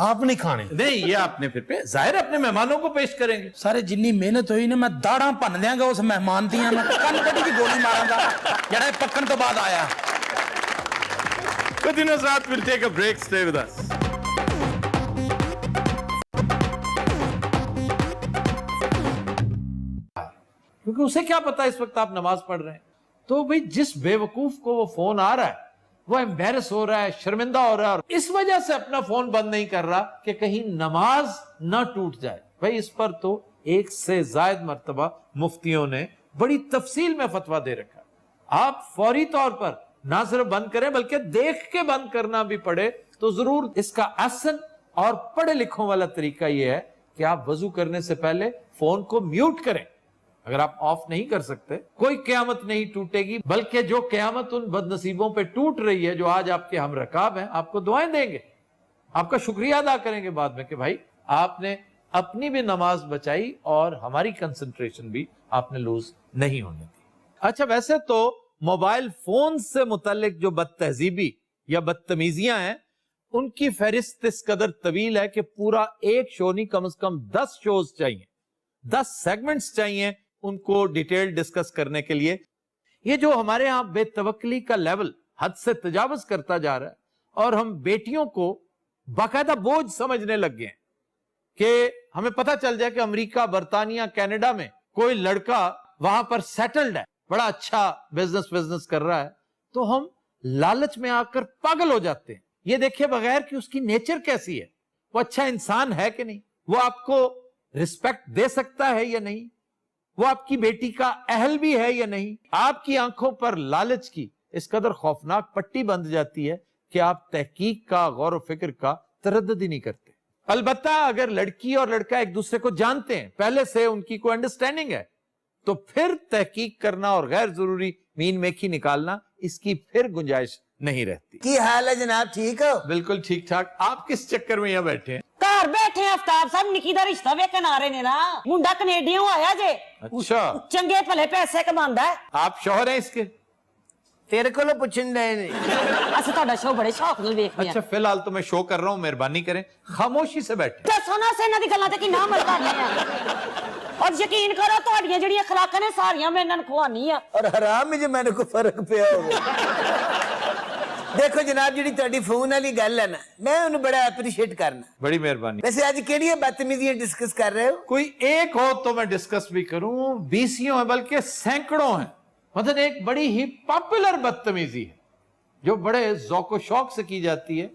ਆਪ ਨਹੀਂ ਖਾਣੇ नहीं ये आपने फिर जाहिर अपने मेहमानों को पेश करेंगे। ਸਾਰੇ ਜਿੰਨੀ ਮਿਹਨਤ ਹੋਈ ਨੇ ਮੈਂ ਦਾੜਾਂ ਭੰਨ ਦਿਆਂਗਾ ਉਸ ਮਹਿਮਾਨ ਦੀਆਂ, ਮੈਂ ਕੰਨ ਕੱਢੀ ਦੀ ਗੋਲੀ ਮਾਰਾਂਗਾ ਜਿਹੜਾ ਇਹ ਪੱਕਣ ਤੋਂ ਬਾਅਦ ਆਇਆ। Continuous Raat will take a break. Stay with us. क्योंकि उसे क्या पता इस वक्त आप नमाज पढ़ रहे हैं। तो भाई जिस बेवकूफ को वो फोन आ रहा है वो एम्बेरस हो रहा है, शर्मिंदा हो रहा है, और इस वजह से अपना फोन बंद नहीं कर रहा कि कहीं नमाज ना टूट जाए। भाई इस पर तो 1 से ज्यादा मर्तबा मुफ्तियों ने बड़ी तफसील में फतवा दे रखा। आप फौरी तौर पर ना सिर्फ बंद करें बल्कि देख के बंद करना भी पड़े तो जरूर इसका आसान और पढ़े लिखों वाला तरीका यह है कि आप वजू करने से पहले फोन को म्यूट करें। अगर आप ऑफ नहीं कर सकते कोई क़यामत नहीं टूटेगी, बल्कि जो क़यामत उन बदनसीबों पे टूट रही है जो आज आपके हम रकाब हैं, आपको दुआएं देंगे, आपका शुक्रिया अदा करेंगे बाद में कि भाई आपने अपनी भी नमाज बचाई और हमारी कंसंट्रेशन भी आपने लूज नहीं होने दी। अच्छा, वैसे तो मोबाइल फोन से मुतल्लिक जो बदतहजीबी या बदतमीजियां हैं उनकी फहरिस्त इस कदर तवील है कि पूरा एक शो नहीं, कम से कम 10 शोज चाहिए, 10 सेगमेंट्स चाहिए उनको डिटेल डिस्कस करने के लिए। ये जो हमारे यहाँ बेतवक्ली का लेवल हद से तजावज करता जा रहा है और हम बेटियों को बाकायदा बोझ समझने लग गए हैं कि हमें पता चल जाए कि अमेरिका, बर्तानिया, कनाडा में कोई लड़का वहां पर सेटल्ड है, बड़ा अच्छा बिजनेस कर रहा है, तो हम लालच में आकर पागल हो जाते हैं। ये देखिए बगैर कि उसकी नेचर कैसी है, वो अच्छा इंसान है कि नहीं, वो आपको रिस्पेक्ट दे सकता है या नहीं, वो आपकी बेटी का अहल भी है या नहीं। आपकी आंखों पर लालच की इस कदर खौफनाक पट्टी बंध जाती है कि आप तहकीक का, गौर व फिक्र का तरद्दुद ही नहीं करते। अलबत्ता अगर लड़की और लड़का एक दूसरे को जानते हैं, पहले से उनकी कोई अंडरस्टैंडिंग है, तो फिर तहकीक करना और गैर जरूरी मीन मेखी निकालना, इसकी फिर गुंजाइश नहीं रहती। की हाल है जनाब, ठीक हो? बिल्कुल ठीक ठाक। आप किस चक्कर में यहाँ बैठे हैं? घर बैठे आफ्ताब साहब, निकी दा रिश्ता वेखन आ रहे ने ना, मुंडा कनेडियों आया जे। अच्छा, चंगे भले पैसे कमांदा है। आप शौहर हैं इसके? तेरे को पूछन रहे ने। असं ਤੁਹਾਡਾ शो बड़े शौक ਨਾਲ ਵੇਖਦੇ ਆ। अच्छा, फिलहाल तो मैं शो कर रहा हूँ, मेहरबानी करें खामोशी से बैठे। ਦੱਸੋ ਨਾ ਸੇ ਇਹਨਾਂ ਦੀ ਗੱਲਾਂ ਤੇ ਕਿੰਨਾ ਮਜ਼ਾ ਆਇਆ। और यकीन करो ਤੁਹਾਡੀਆਂ ਜਿਹੜੀਆਂ ਖੁਰਾਕਾਂ ਨੇ ਸਾਰੀਆਂ ਮੈਂ ਇਹਨਾਂ ਨੂੰ ਖਵਾਨੀ ਆ। और हराम में जो मैंने को फर्क पिया होगा। देखो जनाब, जी तुहाडी फोन वाली गल है ना, मैं उन्हें बड़ा एप्रीशिएट करना। बड़ी मेहरबानी। वैसे आज केड़ी बदतमीजियां डिस्कस कर रहे हो? कोई एक हो तो मैं डिस्कस भी करूं, 20 है बल्कि सैकड़ों हैं। मतलब एक बड़ी ही पॉपुलर बदतमीजी है जो बड़े ज़ौक़ शौक से की जाती है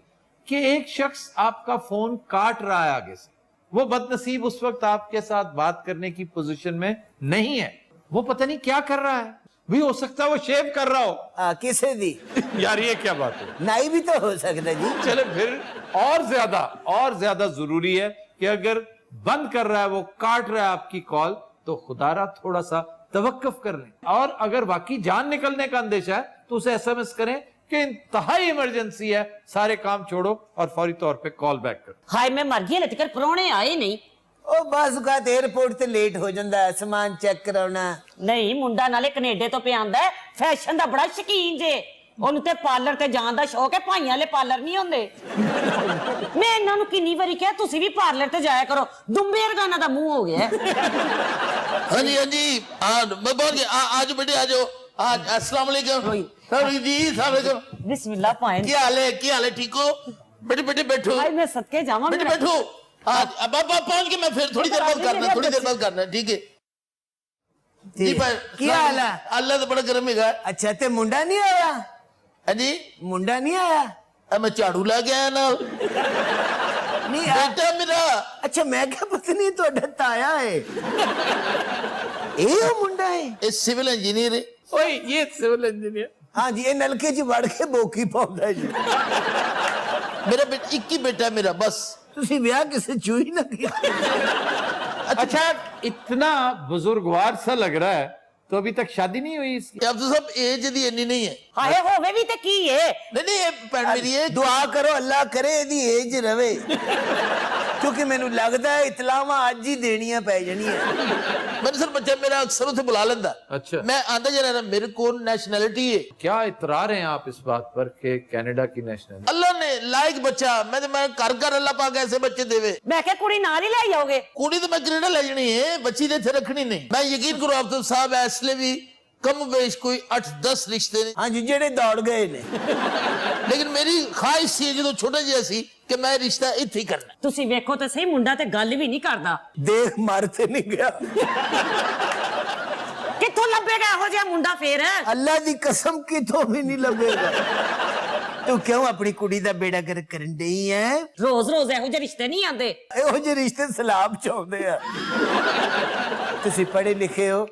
कि एक शख्स आपका फोन काट रहा है आगे से, वो बदनसीब उस वक्त आपके साथ बात करने की पोजीशन में नहीं है, वो पता नहीं क्या कर रहा है, भी हो सकता है वो शेव कर रहा हो। किसे दी? यार ये क्या बात है, नाई भी तो हो सकता जी। चले फिर और ज्यादा जरूरी है कि अगर बंद कर रहा है, वो काट रहा है आपकी कॉल, तो खुदारा थोड़ा सा तवक्कुफ कर लें, और अगर वाकई जान निकलने का अंदेशा है तो उसे SMS करें कि इंतहाई इमरजेंसी है, सारे काम छोड़ो और फौरी तौर पे कॉल बैक करो। हाय मैं मर गई, लटकर परौने आए नहीं। ओ बस का एयरपोर्ट ते लेट हो जाता है, सामान चेक कराना। नहीं, मुंडा नाले कनेडे तो पे आंदा है, फैशन दा बड़ा शकीन जे, ਉਹਨੂੰ ਤੇ ਪਾਰਲਰ ਤੇ ਜਾਣ ਦਾ ਸ਼ੌਕ ਹੈ, ਭਾਈਆਂ ਵਾਲੇ ਪਾਰਲਰ ਨਹੀਂ ਹੁੰਦੇ। ਮੈਂ ਇਹਨਾਂ ਨੂੰ ਕਿੰਨੀ ਵਾਰੀ ਕਿਹਾ ਤੁਸੀਂ ਵੀ ਪਾਰਲਰ ਤੇ ਜਾਇਆ ਕਰੋ, ਦੁੰਬੇ ਰਗਾਨਾ ਦਾ ਮੂੰਹ ਹੋ ਗਿਆ। हाँ जी मैं बहुत आज बेटे आ जाओ। आज अस्सलाम वालेकुम जी, अस्सलाम वालेकुम। बिस्मिल्लाह पाएं। क्या हाल है ठीक हो? बेटे बैठो। भाई मैं सदके जावां। बेटे बैठो। आज अब पहुंच के मैं फिर थोड़ी देर बाद करना ठीक है जी भाई। क्या हाल है? अल्लाह तो बड़ा गर्म है। अच्छा, ते मुंडा नहीं आया? हाँ जी, मुंडा नहीं आया? मैं झाड़ू ला गया ना, नहीं बेटा मेरा। अच्छा, मैं क्या पता नहीं तो ताया है। ये मुंडा है? ये सिविल इंजीनियर है। ओए ये सिविल इंजीनियर। हाँ जी, ये नलके च वड़ के बोकी पाਉਂਦਾ है जी। मेरा बेटा एक ही बेटा है मेरा, बस। ਤੁਸੀਂ ਵਿਆਹ ਕਿਸੇ ਚੂਹੀ ਨਾ ਕੀਤਾ? अच्छा, इतना बुजुर्गवार सा लग रहा है, तो अभी तक शादी नहीं हुई इसकी? अब तो सब एज दी इन्नी नहीं है। ਹਾਏ ਹੋਵੇ ਵੀ ਤੇ ਕੀ ਏ। नहीं ये भैन मेरी है। दुआ करो अल्लाह करे ਇਹਦੀ ਏਜ ਰਵੇ। ਕਿਉਂਕਿ ਮੈਨੂੰ ਲੱਗਦਾ ਹੈ ਇਤਲਾਵਾਂ ਅੱਜ ਹੀ ਦੇਣੀਆਂ ਪੈ ਜਾਣੀਆਂ। ਮੈਨੂੰ ਸਰ ਬੱਚਾ ਮੇਰਾ ਅਕਸਰ ਉੱਥੇ ਬੁਲਾ ਲੈਂਦਾ। अच्छा। ਮੈਂ ਆਂਦਾ ਜਰਾ ਮੇਰੇ ਕੋਲ ਨੈਸ਼ਨੈਲਿਟੀ ਹੈ। क्या इतरार हैं आप इस बात पर कि कनाडा की नेशनल? ਅੱਲਾ ਨੇ ਲਾਇਕ ਬੱਚਾ ਮੈਂ ਘਰ ਘਰ ਅੱਲਾ ਪਾਕ ਐਸੇ ਬੱਚੇ ਦੇਵੇ। ਮੈਂ ਕਿਹਾ ਕੁੜੀ ਨਾਲ ਹੀ ਲੈ ਜਾਓਗੇ? ਕੁੜੀ ਤਾਂ ਮੈਂ ਕੈਨੇਡਾ ਲੈ ਜਾਣੀ ਹੈ, ਬੱਚੀ ਦੇ ਇੱਥੇ ਰੱਖਣੀ ਨਹੀਂ। ਮੈਂ ਯਕੀਨ ਕਰੋ ਆਪ ਤੋਂ ਸਾਹਿਬ ਇਸ ਲਈ ਵੀ ਕਮ ਬੇਸ਼ ਕੋਈ 8-10 ਰਿਸ਼ਤੇ ਨੇ। ਹਾਂਜੀ, ਜਿਹੜੇ ਦੌੜ ਗਏ ਨੇ। ਲੇਕਿਨ ਮੇਰੀ ਖਾਹਿਸ਼ ਸੀ ਜਦੋਂ ਛੋਟਾ ਜਿਹਾ ਸੀ ਕਿ ਮੈਂ ਰਿਸ਼ਤਾ ਇੱਥੇ ਹੀ ਕਰਨਾ। ਤੁਸੀਂ ਵੇਖੋ ਤੇ ਸਹੀ, ਮੁੰਡਾ ਤੇ ਗੱਲ ਵੀ ਨਹੀਂ ਕਰਦਾ। ਦੇਖ ਮਰ ਤੇ ਨਹੀਂ ਗਿਆ। ਕਿੱਥੋਂ ਲੱਭੇਗਾ ਇਹੋ ਜਿਹਾ ਮੁੰਡਾ ਫੇਰ? ਅੱਲਾ ਦੀ ਕਸਮ ਕਿਥੋਂ ਵੀ ਨਹੀਂ ਲੱਭੇਗਾ। ਤੂੰ ਕਿਉਂ ਆਪਣੀ ਕੁੜੀ ਦਾ ਬੇੜਾ ਗਰਕ ਕਰਨ ਡਈ ਹੈ? ਰੋਜ਼ ਰੋਜ਼ ਇਹੋ ਜਿਹੇ ਰਿਸ਼ਤੇ ਨਹੀਂ ਆਉਂਦੇ। ਇਹੋ ਜਿਹੇ ਰਿਸ਼ਤੇ ਸਲਾਬ ਚ ਆਉਂਦੇ ਆ। ਤੁਸੀਂ ਪੜ੍ਹੇ ਲਿਖੇ ਹੋ,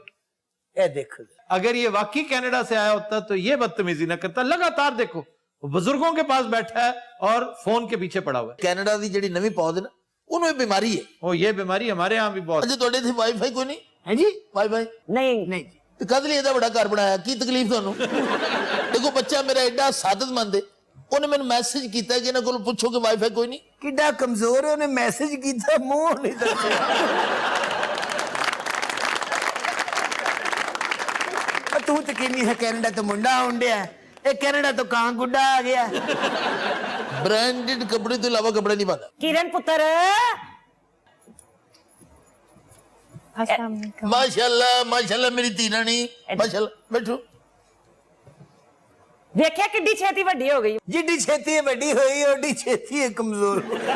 ਇਹ ਦੇਖੋ। अगर ये वाकई कनाडा से आया होता तो ये बदतमीजी न करता। लगातार देखो वो बुजुर्गों के पास बैठा है और फोन के पीछे पड़ा हुआ है। ਕੈਨੇਡਾ ਦੀ ਜਿਹੜੀ ਨਵੀਂ ਪੌਦ ਨਾ ਉਹਨੂੰ ਇਹ ਬਿਮਾਰੀ ਹੈ। ओ ये बीमारी हमारे यहाँ भी बहुत। ਅਜੇ ਤੁਹਾਡੇ ਇੱਥੇ ਵਾਈਫਾਈ ਕੋਈ ਨਹੀਂ ਹੈ ਜੀ? ਵਾਈਫਾਈ ਨਹੀਂ ਨਹੀਂ ਤੇ ਕਦ ਲਈ ਇਹਦਾ ਬੜਾ ਘਰ ਬਣਾਇਆ? ਕੀ ਤਕਲੀਫ ਤੁਹਾਨੂੰ? ਦੇਖੋ ਬੱਚਾ ਮੇਰਾ ਐਡਾ ਸਾਦਤਮੰਦ ਹੈ, ਉਹਨੇ ਮੈਨੂੰ ਮੈਸੇਜ ਕੀਤਾ ਕਿ ਇਹਨਾਂ ਕੋਲ ਪੁੱਛੋ ਕਿ ਵਾਈਫਾਈ ਕੋਈ ਨਹੀਂ। ਕਿੱਡਾ ਕਮਜ਼ੋਰ ਹੈ, ਉਹਨੇ ਮੈਸੇਜ ਕੀਤਾ, ਮੂੰਹ ਨਹੀਂ ਦੱਸਿਆ। ਤੂੰ ਤੇ ਕਿੰਨੀ ਹੈ ਕੈਨੇਡਾ ਤੋਂ ਮੁੰਡਾ ਆਉਂਦਿਆ, ਇਹ ਕੈਨੇਡਾ ਤੋਂ ਕਾਂ ਗੁੱਡਾ ਆ ਗਿਆ। ਬ੍ਰਾਂਡਡ ਕੱਪੜੇ ਤੋਂ ਇਲਾਵਾ ਕੱਪੜਾ ਨਹੀਂ ਪਾਉਂਦਾ। ਕਿਰਨ ਪੁੱਤਰ, अस्सलाम वालेकुम। ਮਾਸ਼ਾਅੱਲਾ ਮਾਸ਼ਾਅੱਲਾ ਮੇਰੀ ਧੀ ਰਾਣੀ ਮਾਸ਼ਾਅੱਲਾ। ਬੈਠੋ। ਵੇਖਿਆ ਕਿੱਡੀ ਛੇਤੀ ਵੱਡੀ ਹੋ ਗਈ। ਜਿੱਡੀ ਛੇਤੀ ਇਹ ਵੱਡੀ ਹੋਈ ਓਡੀ ਛੇਤੀ ਇਹ ਕਮਜ਼ੋਰ ਹੋ ਗਈ।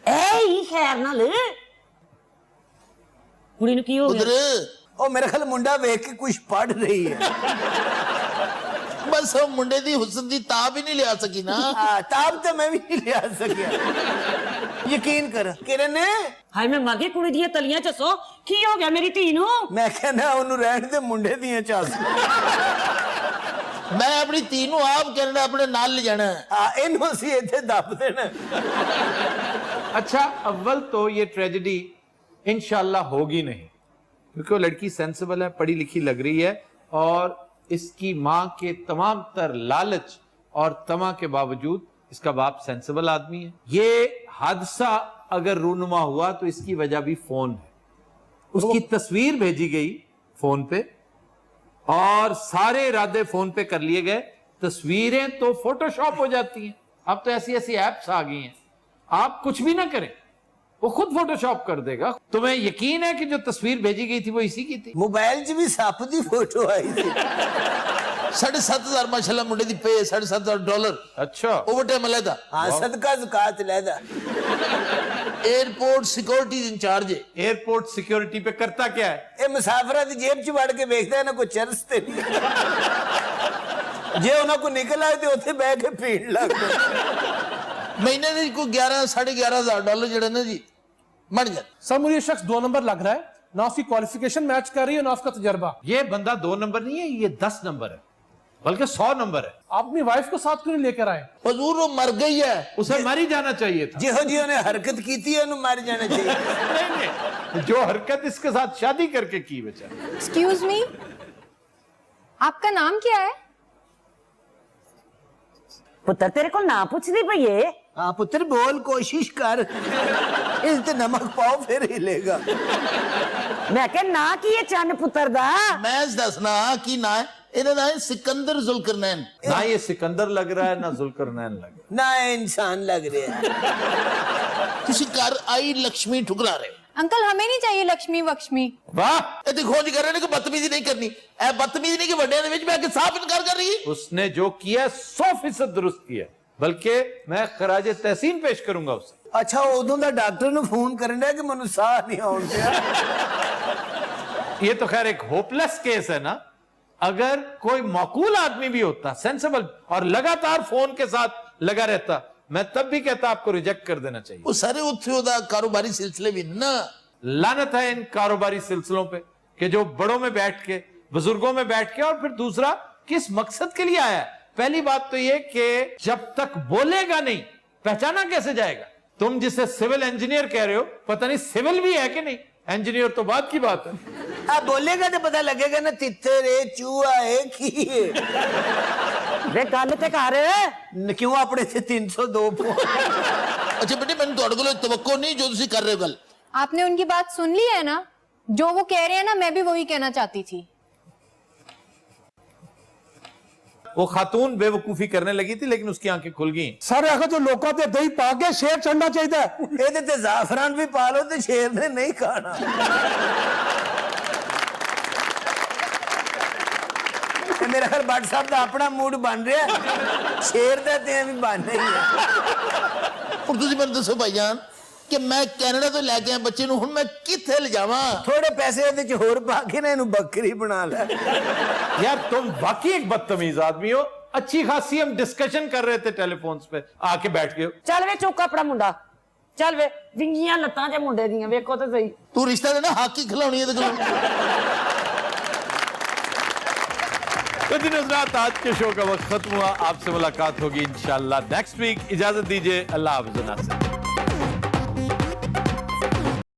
ਐ ਹੀ ਖੈਰ ਨਾਲ ਕੁੜੀ ਨੂੰ ਕੀ ਹੋ ਉਧਰ ਗਿਆ? ਉਹ ਮੇਰੇ ਖਿਆਲ ਮੁੰਡਾ ਵੇਖ ਕੇ ਕੁਝ ਪੜ ਰਹੀ ਹੈ। ਬਸ ਉਹ ਮੁੰਡੇ ਦੀ ਹੁਸਨ ਦੀ ਤਾਬ ਹੀ ਨਹੀਂ ਲਿਆ ਸਕੀ ਨਾ। ਹਾਂ, ਤਾਬ ਤਾਂ ਮੈਂ ਵੀ ਨਹੀਂ ਲਿਆ ਸਕਿਆ। ਯਕੀਨ ਕਰ ਕਿਰਨ, ਹਾਏ ਮੈਂ ਮਰ ਗਈ, ਕੁੜੀ ਦੀਆਂ ਤਲੀਆਂ ਚੱਸੋ। ਕੀ ਹੋ ਗਿਆ ਮੇਰੀ ਧੀ ਨੂੰ? ਮੈਂ ਕਹਿੰਦਾ ਉਹਨੂੰ ਰਹਿਣ ਦੇ ਮੁੰਡੇ ਦੀਆਂ ਚਾਸ। ਮੈਂ ਆਪਣੀ ਧੀ ਨੂੰ ਆਪ ਕੈਨੇਡਾ ਆਪਣੇ ਨਾਲ ਲੈ ਜਾਣਾ ਹੈ। ਆ ਇਹਨੂੰ ਅਸੀਂ ਇੱਥੇ ਦੱਬ ਦੇਣਾ। अच्छा, अव्वल तो ये ट्रेजेडी इंशाल्लाह होगी नहीं, क्योंकि वो लड़की सेंसिबल है, पढ़ी लिखी लग रही है और इसकी माँ के तमाम तर लालच और तमा के बावजूद इसका बाप सेंसिबल आदमी है। ये हादसा अगर रूनुमा हुआ तो इसकी वजह भी फोन है। उसकी तस्वीर भेजी गई फोन पे और सारे इरादे फोन पे कर लिए गए। तस्वीरें तो फोटोशॉप हो जाती हैं, अब तो ऐसी ऐसी एप्स आ गई हैं, आप कुछ भी ना करें वो खुद फोटोशॉप कर देगा। तुम्हें यकीन है कि जो तस्वीर भेजी गई थी वो इसी की थी? ਮੋਬਾਈਲ 'ਚ ਵੀ ਸੱਪ ਦੀ ਫੋਟੋ ਆਈ ਸੀ। 7,500 ਮਾਸ਼ਾਅੱਲਾ ਮੁੰਡੇ ਦੀ ਪੇ $7,500 अच्छा। ਓਵਰ ਟਾਈਮ ਲੈਦਾ। ਹਾਂ, ਸਦਕਾ ਜ਼ਕਾਤ ਲੈਦਾ। 에어ਪੋਰਟ ਸਿਕਿਉਰਿਟੀ ਇੰਚਾਰਜ ਹੈ। एयरपोर्ट सिक्योरिटी पे करता क्या है? ਇਹ ਮੁਸਾਫਰਾਂ ਦੀ ਜੇਬ 'ਚ ਵੜ ਕੇ ਵੇਖਦਾ ਇਹਨਾਂ ਕੋਈ ਚਰਸ ਤੇ ਨਹੀਂ। ਜੇ ਉਹਨਾਂ ਕੋ ਨਿਕਲ ਆਏ ਤੇ ਉੱਥੇ ਬਹਿ ਕੇ ਪੀਣ ਲੱਗ ਪਏ। ਮਹੀਨੇ ਦੇ ਕੋਈ 11-11,500 ਜਿਹੜਾ ਨਾ ਜੀ ਬਣ ਜਾਂਦਾ। सर मुझे ये शख्स 2 नंबर लग रहा है, ना उसकी क्वालिफिकेशन मैच कर रही है ना उसका तजर्बा। ये बंदा 2 नंबर नहीं है, ये 10 नंबर है, बल्कि 100 नंबर है। आप अपनी वाइफ को साथ क्यों नहीं लेकर आए? ਹਜ਼ੂਰ ਉਹ ਮਰ ਗਈ ਹੈ। उसे मर ही जाना चाहिए था। ਜਿਹੋ ਜਿਹੀ ਉਹਨੇ ਹਰਕਤ ਕੀਤੀ ਹੈ ਉਹਨੂੰ ਮਰ ਜਾਣਾ ਚਾਹੀਦਾ। नहीं, नहीं, जो हरकत इसके साथ शादी करके की बेचारा। एक्सक्यूज मी, आपका नाम क्या है? ਪੁੱਤਰ ਤੇਰੇ ਕੋਲ ਨਾ ਪੁੱਛਦੀ ਪਈ ਏ। ਹਾਂ ਪੁੱਤਰ ਬੋਲ, ਕੋਸ਼ਿਸ਼ ਕਰ। ਇਸ ਤੇ ਨਮਕ ਪਾਓ ਫਿਰ ਹਿਲੇਗਾ। ਮੈਂ ਕਿਹਾ ਨਾ ਕੀ ਇਹ ਚੰਨ ਪੁੱਤਰ ਦਾ? ਮੈਂ ਦੱਸਣਾ ਕੀ ਨਾਂ ਹੈ ਇਹਦਾ? ਨਾਂ ਹੈ ਸਿਕੰਦਰ ਜ਼ੁਲਕਰਨੈਨ। ना ये सिकंदर लग रहा है ना जुल्करनैन लग रहा ਨਾ ਇਹ ਇਨਸਾਨ ਲੱਗ ਰਿਹਾ। ਤੁਸੀਂ ਘਰ ਆਈ ਲక్ష్ਮੀ ਠੁਕਰਾ ਰਹੇ ਹੋ। अंकल हमें नहीं चाहिए लक्ष्मी वक्ष्मी। है। वाह, ਇਹ ਤੇ ਖੋਜ ਕਰ ਰਹੇ ਨੇ ਕਿ ਬਦਤਮੀਜ਼ੀ ਨਹੀਂ ਕਰਨੀ। ਇਹ ਬਦਤਮੀਜ਼ੀ ਨਹੀਂ ਕਿ ਵੱਡਿਆਂ ਦੇ ਵਿੱਚ ਬਹਿ ਕੇ ਸਾਫ਼ ਇਨਕਾਰ ਕਰ ਰਹੀ ਹੈ। उसने जो किया 100% दुरुस्त किया, बल्कि मैं खराज तहसीन पेश करूंगा उसे। ਅੱਛਾ, ਉਦੋਂ ਦਾ ਡਾਕਟਰ ਨੂੰ ਫੋਨ ਕਰਨ ਡਿਆ ਕਿ ਮੈਨੂੰ ਸਾਹ ਨਹੀਂ ਆਉਣ ਡਿਆ। ये तो खैर एक होपलेस केस है ना। अगर कोई माकूल आदमी भी होता, सेंसिबल और लगातार फोन के साथ लगा रहता, मैं तब भी कहता आपको रिजेक्ट कर देना चाहिए। ਉਹ ਸਾਰੇ ਉੱਥੇ ਉਹਦਾ ਕਾਰੋਬਾਰੀ ਸਿਲਸਿਲੇ ਵੀ ਨਾ। लानत है इन कारोबारी सिलसिलों पे कि जो बड़ों में बैठ के, बुजुर्गों में बैठ के, और फिर दूसरा किस मकसद के लिए आया है। पहली बात तो ये कि जब तक बोलेगा नहीं पहचाना कैसे जाएगा? तुम जिसे सिविल इंजीनियर कह रहे हो, पता नहीं सिविल भी है कि नहीं, इंजीनियर तो बात की बात है। ਆ ਬੋਲੇਗਾ ਤੇ ਪਤਾ ਲੱਗੇਗਾ ਨਾ ਤਿੱਤਰ ਏ, ਚੂਹਾ ਏ, ਕੀ ਏ। ਵੇ ਗੱਲ ਤੇ ਕਰ। ਕਿਉਂ ਆਪਣੇ ਤੇ 302 ਅੱਛਾ ਬੇਟੇ ਮੈਨੂੰ ਤੁਹਾਡੇ ਕੋਲ ਤਵੱਕੋ ਨਹੀਂ ਜੋ ਤੁਸੀਂ ਕਰ ਰਹੇ ਹੋ ਗੱਲ। आपने उनकी बात सुन ली है ना? जो वो कह रहे हैं ना, मैं भी वही कहना चाहती थी। वो खातून बेवकूफी करने लगी थी लेकिन उसकी आंखें खुल गई। ਸਾਰੇ ਆਖੋ ਜੋ ਲੋਕਾਂ ਤੇ ਦਹੀਂ ਪਾ ਕੇ ਸ਼ੇਰ ਚੜਨਾ ਚਾਹੀਦਾ ਹੈ। ਇਹਦੇ ਤੇ ਜ਼ਾਫਰਾਨ ਵੀ ਪਾ ਲਓ ਤੇ ਸ਼ੇਰ ਨੇ ਨਹੀਂ ਖਾਣਾ। ਤੇ ਮੇਰੇ ਖਿਆਲ ਬੱਟ ਸਾਹਿਬ ਦਾ ਆਪਣਾ ਮੂਡ ਬਣ ਰਿਹਾ, ਸ਼ੇਰ ਦਾ ਤੇ ਵੀ ਬਣ ਨਹੀਂ ਹੈ। ਹੁਣ ਤੁਸੀਂ ਮੈਨੂੰ ਦੱਸੋ ਭਾਈਜਾਨ ਕਿ ਮੈਂ ਕੈਨੇਡਾ ਤੋਂ ਲੈ ਕੇ ਆਇਆ ਬੱਚੇ ਨੂੰ, ਹੁਣ ਮੈਂ ਕਿੱਥੇ ਲਿਜਾਵਾਂ? ਥੋੜੇ ਪੈਸੇ ਇਹਦੇ ਚ ਹੋਰ ਪਾ ਕੇ ਨਾ ਇਹਨੂੰ ਬੱਕਰੀ ਬਣਾ ਲੈ। यार तुम वाकई एक बदतमीज आदमी हो। अच्छी खासी हम डिस्कशन कर रहे थे टेलीफोन पे, आके बैठ गए हो। ਚੱਲ ਵੇ ਚੁੱਕ ਆਪਣਾ ਮੁੰਡਾ, ਚੱਲ ਵੇ ਵਿੰਗੀਆਂ ਲੱਤਾਂ ਜੇ ਮੁੰਡੇ ਦੀਆਂ ਵੇਖੋ ਤੇ ਸਹੀ। ਤੂੰ ਰਿਸ਼ਤਾ ਦੇਣਾ ਹੱਕ ਹੀ ਖਿਲਾਉਣੀ ਇਹਦੇ ਕੋਲ। तो दिन हज़रात, आज के शो का वक्त खत्म हुआ। आपसे मुलाकात होगी इंशाल्लाह नेक्स्ट वीक। इजाजत दीजिए, अल्लाह हाफ़िज़।